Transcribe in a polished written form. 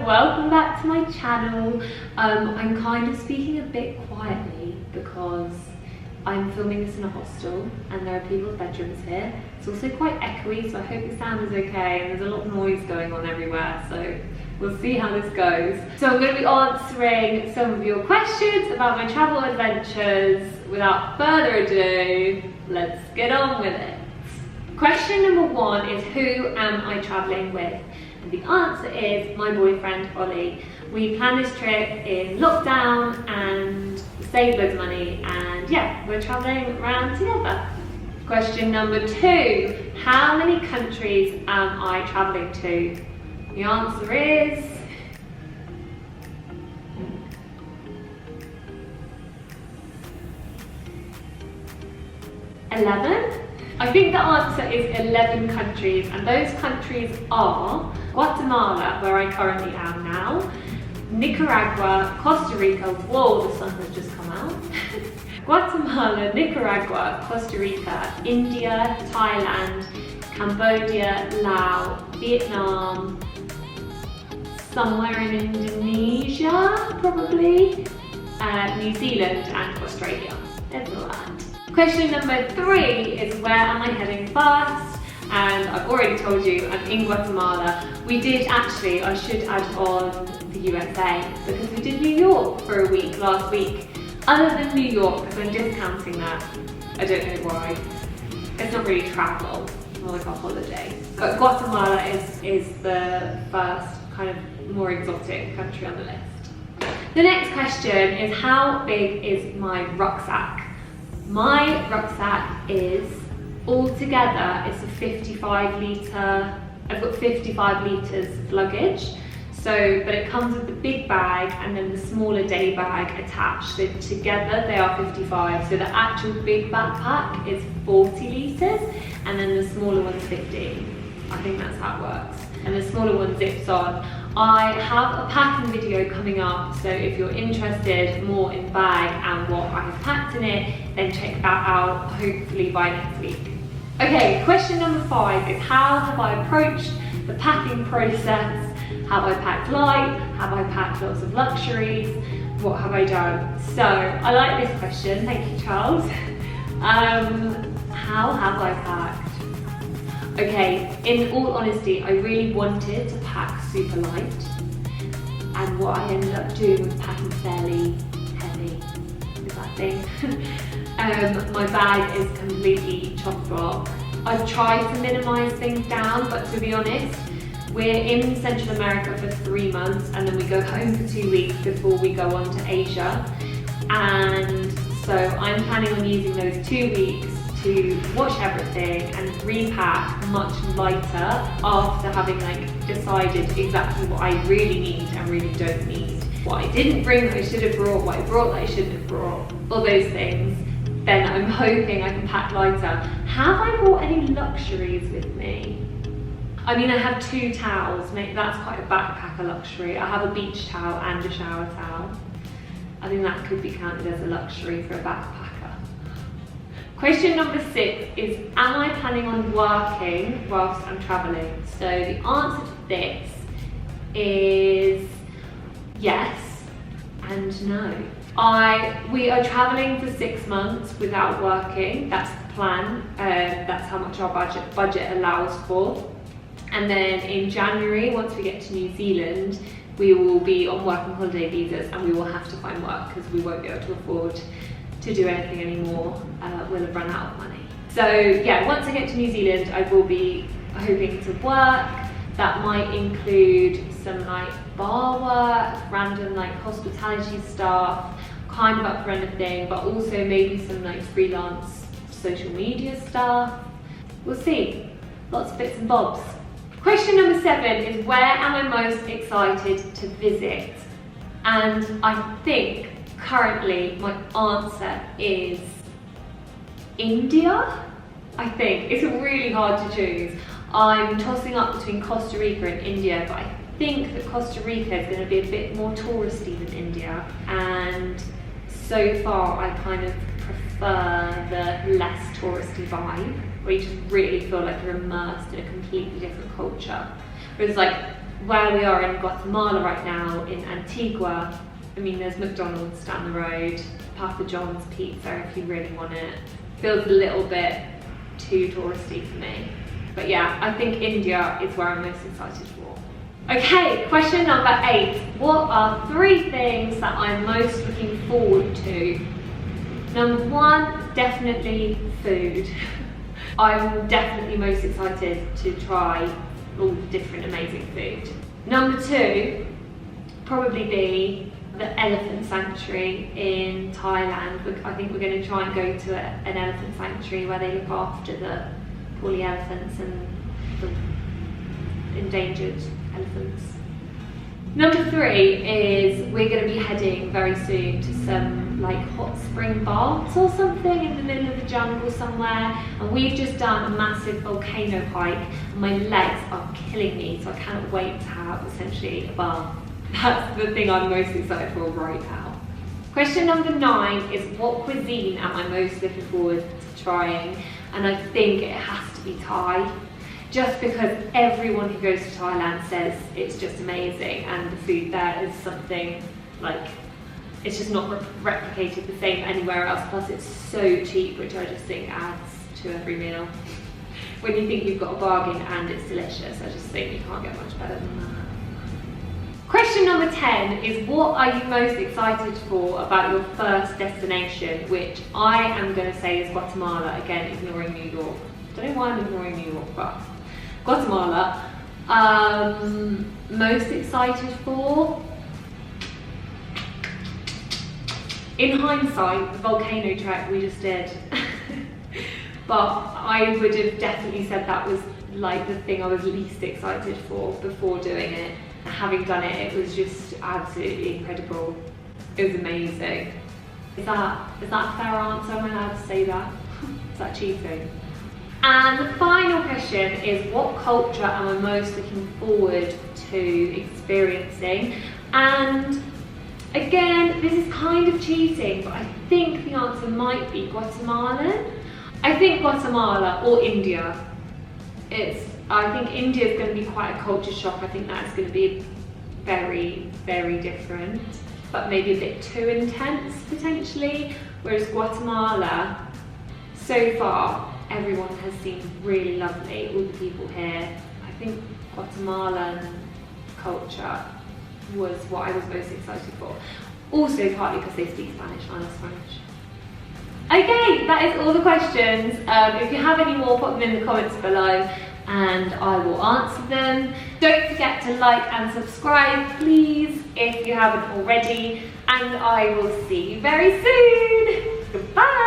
welcome back to my channel. I'm kind of speaking a bit quietly because I'm filming this in a hostel and there are people's bedrooms here. It's also quite echoey, so I hope the sound is okay, and there's a lot of noise going on everywhere, so we'll see how this goes. So I'm going to be answering some of your questions about my travel adventures. Without further ado, let's get on with it. Question number one is, who am I travelling with? And the answer is my boyfriend Ollie. We planned this trip in lockdown and saved loads of money, and yeah, we're travelling around together. Question number two, how many countries am I travelling to? The answer is 11. I think the answer is 11 countries, and those countries are Guatemala, where I currently am now, Nicaragua, Costa Rica, whoa, the sun has just come out, Guatemala, Nicaragua, Costa Rica, India, Thailand, Cambodia, Laos, Vietnam, somewhere in Indonesia, probably, New Zealand and Australia. There's a lot. Question number three is, where am I heading first? And I've already told you, I'm in Guatemala. We did actually, I should add on the USA, because we did New York for a week last week. Other than New York, because I'm discounting that, I don't know why. It's not really travel, it's more like a holiday. But Guatemala is the first kind of more exotic country on the list. The next question is, how big is my rucksack? My rucksack is, altogether, it's a 55 litre, I've got 55 litres of luggage. So, but it comes with the big bag and then the smaller day bag attached. So together they are 55. So the actual big backpack is 40 litres and then the smaller one's 50. I think that's how it works. And the smaller one zips on. I have a packing video coming up, so if you're interested more in the bag and what I have packed in it, then check that out, hopefully by next week. Okay, question number 5 is, how have I approached the packing process? Have I packed light? Have I packed lots of luxuries? What have I done? So, I like this question, thank you Charles. How have I packed? Okay, in all honesty, I really wanted to pack super light, and what I ended up doing was packing fairly heavy. Is that thing? My bag is completely chock-a-block. I've tried to minimise things down, but to be honest, we're in Central America for 3 months and then we go home for 2 weeks before we go on to Asia. And so I'm planning on using those 2 weeks to wash everything and repack much lighter after having decided exactly what I really need and really don't need. What I didn't bring that I should have brought, what I brought that I shouldn't have brought, all those things. Then I'm hoping I can pack lighter. Have I brought any luxuries with me? I mean, I have 2 towels, that's quite a backpacker luxury. I have a beach towel and a shower towel. I think that could be counted as a luxury for a backpacker. Question number 6 is, am I planning on working whilst I'm travelling? So the answer to this is yes and no. We are travelling for 6 months without working, that's the plan, that's how much our budget allows for. And then in January, once we get to New Zealand, we will be on working holiday visas and we will have to find work because we won't be able to afford to do anything anymore. We'll have run out of money. So yeah, once I get to New Zealand, I will be hoping to work. That might include some bar work, random hospitality stuff, kind of up for anything, but also maybe some freelance social media stuff. We'll see, lots of bits and bobs. Question number 7 is, where am I most excited to visit? And I think currently my answer is India. I think it's really hard to choose. I'm tossing up between Costa Rica and India, but I think that Costa Rica is going to be a bit more touristy than India, and so far I kind of prefer the less touristy vibe, where you just really feel like you're immersed in a completely different culture. Whereas where we are in Guatemala right now, in Antigua, I mean, there's McDonald's down the road, Papa John's pizza if you really want it. Feels a little bit too touristy for me. But yeah, I think India is where I'm most excited for. Okay, question number 8. What are 3 things that I'm most looking forward to? Number 1, definitely food. I'm definitely most excited to try all the different amazing food. Number 2, probably be the elephant sanctuary in Thailand. I think we're going to try and go to an elephant sanctuary where they look after the poorly elephants and the endangered elephants. Number 3 is we're going to be heading very soon to some like hot spring baths or something in the middle of the jungle somewhere, and we've just done a massive volcano hike and my legs are killing me, so I cannot wait to have essentially a bath. That's the thing I'm most excited for right now. Question number 9 is what cuisine am I most looking forward to trying? And I think it has to be Thai, just because everyone who goes to Thailand says it's just amazing and the food there is something like, it's just not replicated the same anywhere else, plus it's so cheap, which I just think adds to every meal. When you think you've got a bargain and it's delicious, I just think you can't get much better than that. Question number 10 is what are you most excited for about your first destination, which I am going to say is Guatemala, again ignoring New York. Don't know why I'm ignoring New York, but Guatemala. Most excited for? In hindsight, the volcano trek we just did. But I would have definitely said that was like the thing I was least excited for before doing it. Having done it, it was just absolutely incredible. It was amazing. Is that a fair answer? Am I allowed to say that? Is that cheating? And the final question is what culture am I most looking forward to experiencing? And again, this is kind of cheating, but I think the answer might be Guatemalan. I think Guatemala or India. I think India is going to be quite a culture shock. I think that's going to be very, very different, but maybe a bit too intense potentially. Whereas Guatemala, so far, everyone has seemed really lovely, all the people here. I think Guatemalan culture was what I was most excited for. Also partly because they speak Spanish and I love Spanish. Okay, that is all the questions. If you have any more, put them in the comments below and I will answer them. Don't forget to like and subscribe, please, if you haven't already, and I will see you very soon. Goodbye.